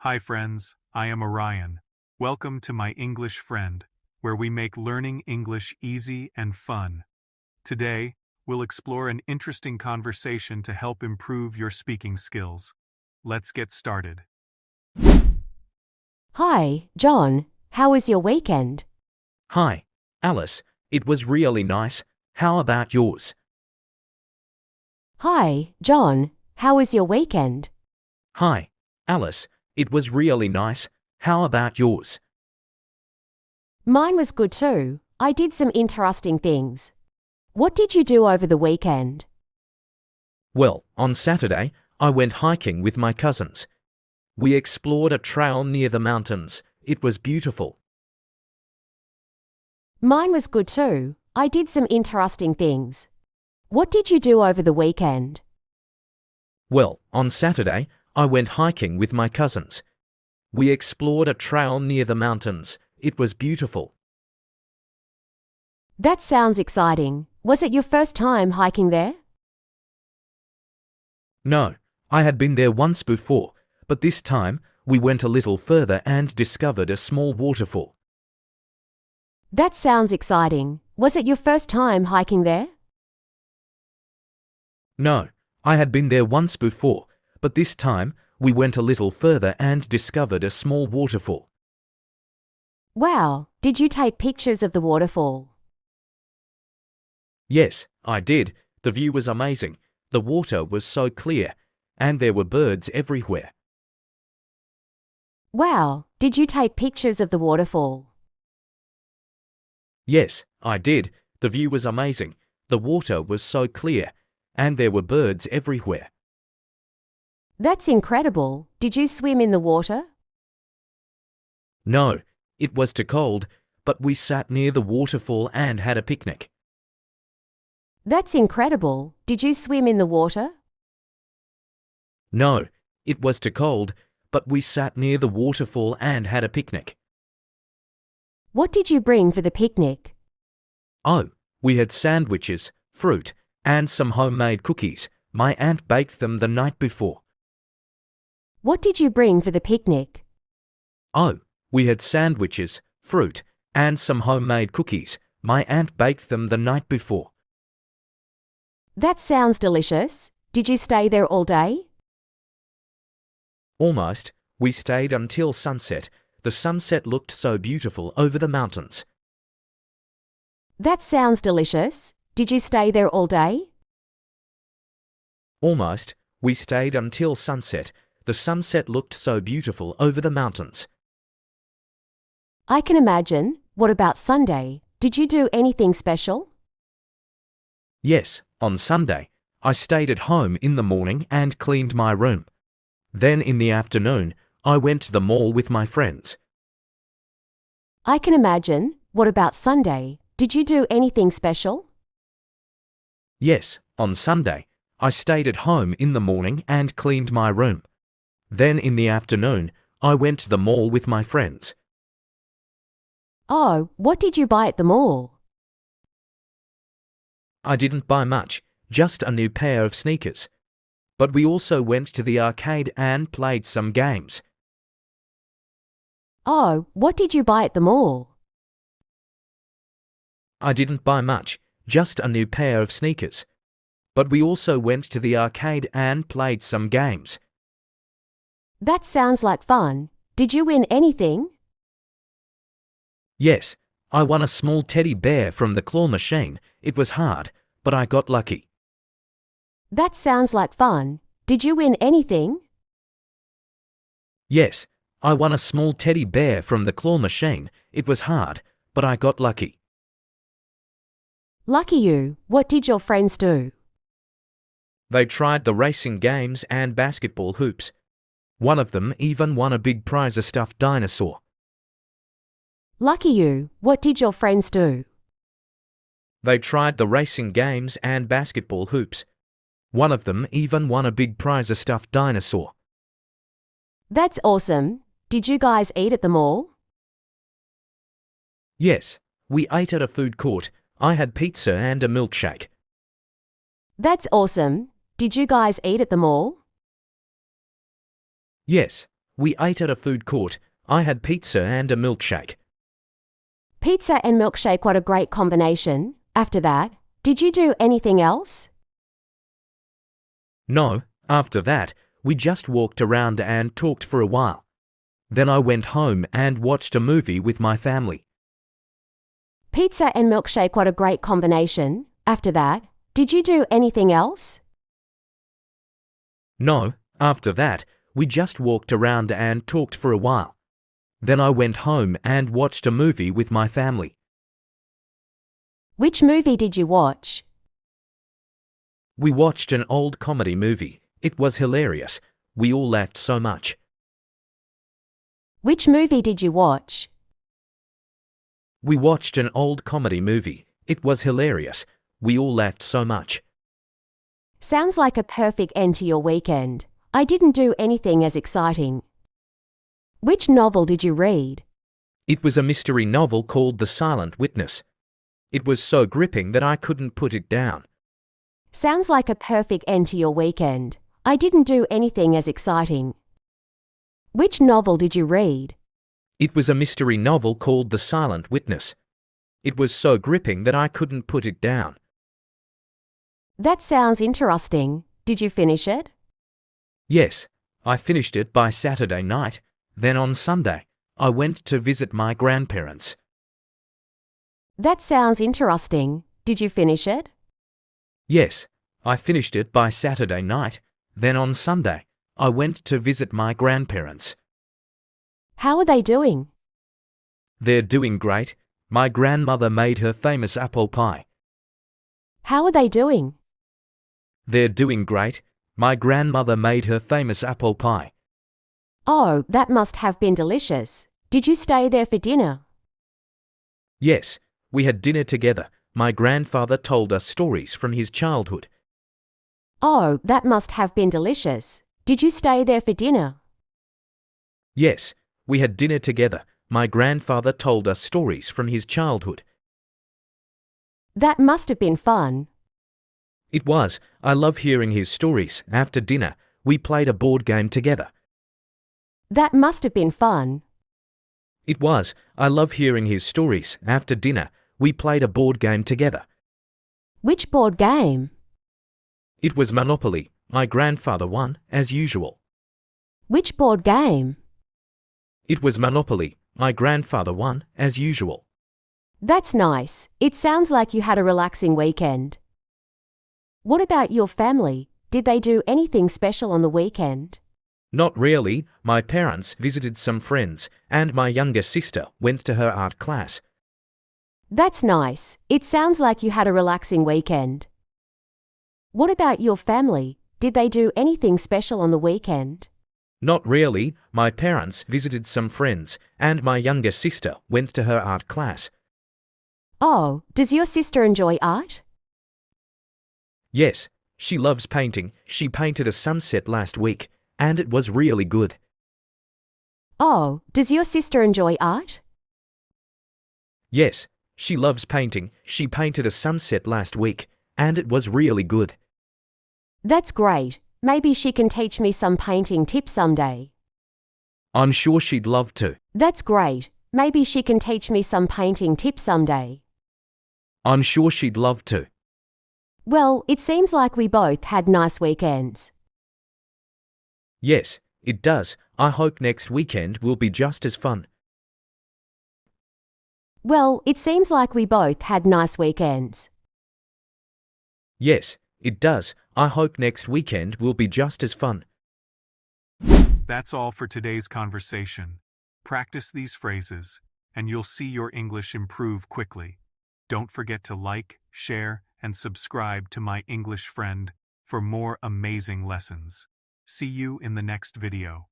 Hi friends, I am Orion. Welcome to my English friend, where we make learning English easy and fun. Today, we'll explore an interesting conversation to help improve your speaking skills. Let's get started. Hi, John. How was your weekend? Hi, Alice. It was really nice. How about yours? Hi, John. How was your weekend? Hi, Alice. It was really nice. How about yours? Mine was good too. I did some interesting things. What did you do over the weekend? Well, on Saturday, I went hiking with my cousins. We explored a trail near the mountains. It was beautiful. Mine was good too. I did some interesting things. What did you do over the weekend? Well, on Saturday, I went hiking with my cousins. We explored a trail near the mountains. It was beautiful. That sounds exciting. Was it your first time hiking there? No, I had been there once before, but this time we went a little further and discovered a small waterfall. That sounds exciting. Was it your first time hiking there? No, I had been there once before, but this time we went a little further and discovered a small waterfall. Wow, did you take pictures of the waterfall? Yes, I did. The view was amazing. The water was so clear, and there were birds everywhere. Wow, did you take pictures of the waterfall? Yes, I did. The view was amazing. The water was so clear, and there were birds everywhere. That's incredible. Did you swim in the water? No, it was too cold, but we sat near the waterfall and had a picnic. That's incredible. Did you swim in the water? No, it was too cold, but we sat near the waterfall and had a picnic. What did you bring for the picnic? Oh, we had sandwiches, fruit, and some homemade cookies. My aunt baked them the night before. What did you bring for the picnic? Oh, we had sandwiches, fruit, and some homemade cookies. My aunt baked them the night before. That sounds delicious. Did you stay there all day? Almost. We stayed until sunset. The sunset looked so beautiful over the mountains. That sounds delicious. Did you stay there all day? Almost. We stayed until sunset. The sunset looked so beautiful over the mountains. I can imagine. What about Sunday? Did you do anything special? Yes, on Sunday, I stayed at home in the morning and cleaned my room. Then in the afternoon, I went to the mall with my friends. I can imagine. What about Sunday? Did you do anything special? Yes, on Sunday, I stayed at home in the morning and cleaned my room. Then in the afternoon, I went to the mall with my friends. Oh, what did you buy at the mall? I didn't buy much, just a new pair of sneakers. But we also went to the arcade and played some games. Oh, what did you buy at the mall? I didn't buy much, just a new pair of sneakers. But we also went to the arcade and played some games. That sounds like fun. Did you win anything? Yes, I won a small teddy bear from the claw machine. It was hard, but I got lucky. That sounds like fun. Did you win anything? Yes, I won a small teddy bear from the claw machine. It was hard, but I got lucky. Lucky you. What did your friends do? They tried the racing games and basketball hoops. One of them even won a big prize, a stuffed dinosaur. Lucky you. What did your friends do? They tried the racing games and basketball hoops. One of them even won a big prize, a stuffed dinosaur. That's awesome. Did you guys eat at the mall? Yes, we ate at a food court. I had pizza and a milkshake. That's awesome. Did you guys eat at the mall? Yes, We ate at a food court. I had pizza and a milkshake. Pizza and milkshake, what a great combination. After that, did you do anything else? No, after that, we just walked around and talked for a while. Then I went home and watched a movie with my family. Pizza and milkshake, what a great combination. After that, did you do anything else? No, after that, we just walked around and talked for a while. Then I went home and watched a movie with my family. Which movie did you watch? We watched an old comedy movie. It was hilarious. We all laughed so much. Which movie did you watch? We watched an old comedy movie. It was hilarious. We all laughed so much. Sounds like a perfect end to your weekend. I didn't do anything as exciting. Which novel did you read? It was a mystery novel called The Silent Witness. It was so gripping that I couldn't put it down. Sounds like a perfect end to your weekend. I didn't do anything as exciting. Which novel did you read? It was a mystery novel called The Silent Witness. It was so gripping that I couldn't put it down. That sounds interesting. Did you finish it? Yes, I finished it by Saturday night. Then on Sunday, I went to visit my grandparents. That sounds interesting. Did you finish it? Yes, I finished it by Saturday night. Then on Sunday, I went to visit my grandparents. How are they doing? They're doing great. My grandmother made her famous apple pie. How are they doing? They're doing great. My grandmother made her famous apple pie. Oh, that must have been delicious. Did you stay there for dinner? Yes, we had dinner together. My grandfather told us stories from his childhood. Oh, that must have been delicious. Did you stay there for dinner? Yes, we had dinner together. My grandfather told us stories from his childhood. That must have been fun. It was. I love hearing his stories. After dinner, we played a board game together. That must have been fun. It was. I love hearing his stories. After dinner, we played a board game together. Which board game? It was Monopoly. My grandfather won, as usual. Which board game? It was Monopoly. My grandfather won, as usual. That's nice. It sounds like you had a relaxing weekend. What about your family? Did they do anything special on the weekend? Not really. My parents visited some friends, and my younger sister went to her art class. That's nice. It sounds like you had a relaxing weekend. What about your family? Did they do anything special on the weekend? Not really. My parents visited some friends, and my younger sister went to her art class. Oh, does your sister enjoy art? Yes, she loves painting. She painted a sunset last week, and it was really good. Oh, does your sister enjoy art? Yes, she loves painting. She painted a sunset last week, and it was really good. That's great. Maybe she can teach me some painting tips someday. I'm sure she'd love to. That's great. Maybe she can teach me some painting tips someday. I'm sure she'd love to. Well, it seems like we both had nice weekends. Yes, it does. I hope next weekend will be just as fun. Well, it seems like we both had nice weekends. Yes, it does. I hope next weekend will be just as fun. That's all for today's conversation. Practice these phrases, and you'll see your English improve quickly. Don't forget to like, share, and subscribe to My English Friend for more amazing lessons. See you in the next video.